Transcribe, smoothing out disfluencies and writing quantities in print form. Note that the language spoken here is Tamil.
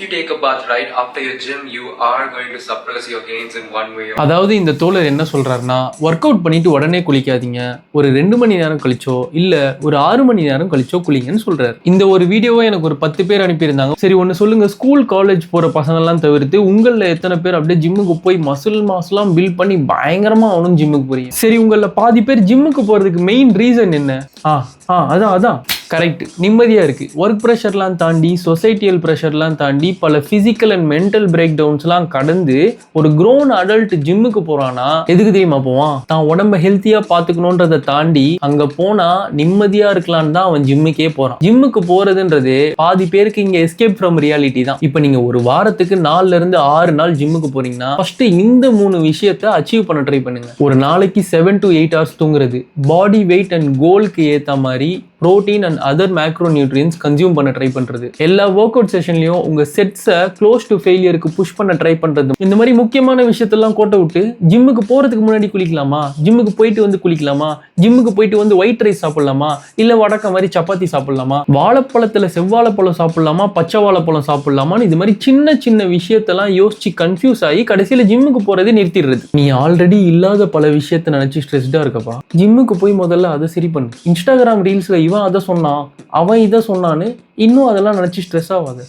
you take a bath right after your gym, you are going to suppress your gains in one way. அதாவது இந்த தோழர் என்ன சொல்றாருன்னா, ஒர்க் அவுட் பண்ணிட்டு உடனே குளிக்காதீங்க, ஒரு 2 மணி நேரம் கழிச்சோ இல்ல ஒரு 6 மணி நேரம் கழிச்சோ குளிங்கன்னு சொல்றாரு. இந்த ஒரு வீடியோவை எனக்கு ஒரு 10 பேர் அனுப்பியிருந்தாங்க. சரி ஒன்னு சொல்லுங்க, ஸ்கூல் காலேஜ் போற பசங்க எல்லாம் தவிர்த்து உங்கள எத்தனை பேர் அப்படியே ஜிம்முக்கு போய் மசில் மாஸ்லாம் பில்ட் பண்ணி பயங்கரமா அவனும் ஜிம்முக்கு போறீங்க? சரி உங்கள பாதி பேர் ஜிம்முக்கு போறதுக்கு மெயின் ரீசன் என்ன? அதான் கரெக்ட், நிம்மதியா இருக்கு. ஒர்க் ப்ரெஷர்லாம் தாண்டி, சொசைட்டியல் ப்ரெஷர்லாம் தாண்டி, பல பிசிக்கல் அண்ட் மென்டல் பிரேக் டவுன்ஸ்லாம் கடந்து ஒரு க்ரோன் அடல்ட் ஜிம்முக்கு போறானா எதுக்கு தெரியுமா போவான்? தான் உடம்ப ஹெல்த்தியா பாத்துக்கணும்ன்றதை தாண்டி அங்க போனா நிம்மதியா இருக்கலான்னு தான் அவன் ஜிம்முக்கே போறான். ஜிம்முக்கு போறதுன்றது பாதி பேருக்கு இங்க எஸ்கேப் ஃப்ரம் ரியாலிட்டி தான். இப்ப நீங்க ஒரு வாரத்துக்கு 4ல இருந்து 6 நாள் ஜிம்முக்கு போறீங்கன்னா ஃபர்ஸ்ட் இந்த 3 விஷயத்தை அச்சீவ் பண்ண ட்ரை பண்ணுங்க. ஒரு நாளைக்கு 7 to 8 hours தூங்குறது, பாடி வெயிட் அண்ட் கோலுக்கு ஏத்த மாதிரி protein and other macro nutrients consume பண்ண ட்ரை பண்றது, எல்லா ஒர்க் அவுட் செஷன்லயும் உங்க செட்ஸை க்ளோஸ் டு ஃபெயிலியருக்கு புஷ் பண்ண ட்ரை பண்றது, இந்த மாதிரி முக்கியமான விஷயத்தெல்லாம் கோட்டை விட்டு ஜிம்முக்கு போறதுக்கு முன்னாடி குளிக்கலாமா, ஜிம்முக்கு போயிட்டு வந்து குளிக்கலாமா, ஜிம்முக்கு போயிட்டு வந்து ஒயிட் ரைஸ் சாப்பிடலாமா, இல்ல வடக்க மாதிரி சப்பாத்தி சாப்பிடலாமா, வாழைப்பழத்துல செவ்வாழைப்பழம் சாப்பிடலாமா, பச்சை வாழைப்பழம் சாப்பிடலாமான்னு இது மாதிரி சின்ன சின்ன விஷயத்தெல்லாம் யோசிச்சு கன்ஃபியூஸ் ஆகி கடைசியில ஜிம்முக்கு போறதே நிறுத்திடுறது. நீ ஆல்ரெடி இல்லாத பல விஷயத்த நினைச்சு ஸ்ட்ரெஸ்டா இருக்கப்பா, ஜிம்முக்கு போய் முதல்ல அதை சரி பண்ணு. இன்ஸ்டாகிராம் ரீல்ஸ்ல இவன் அதை சொன்னான், அவன் இதை சொன்னான்னு இன்னும் அதெல்லாம் நினைச்சு ஸ்ட்ரெஸ் ஆகாது.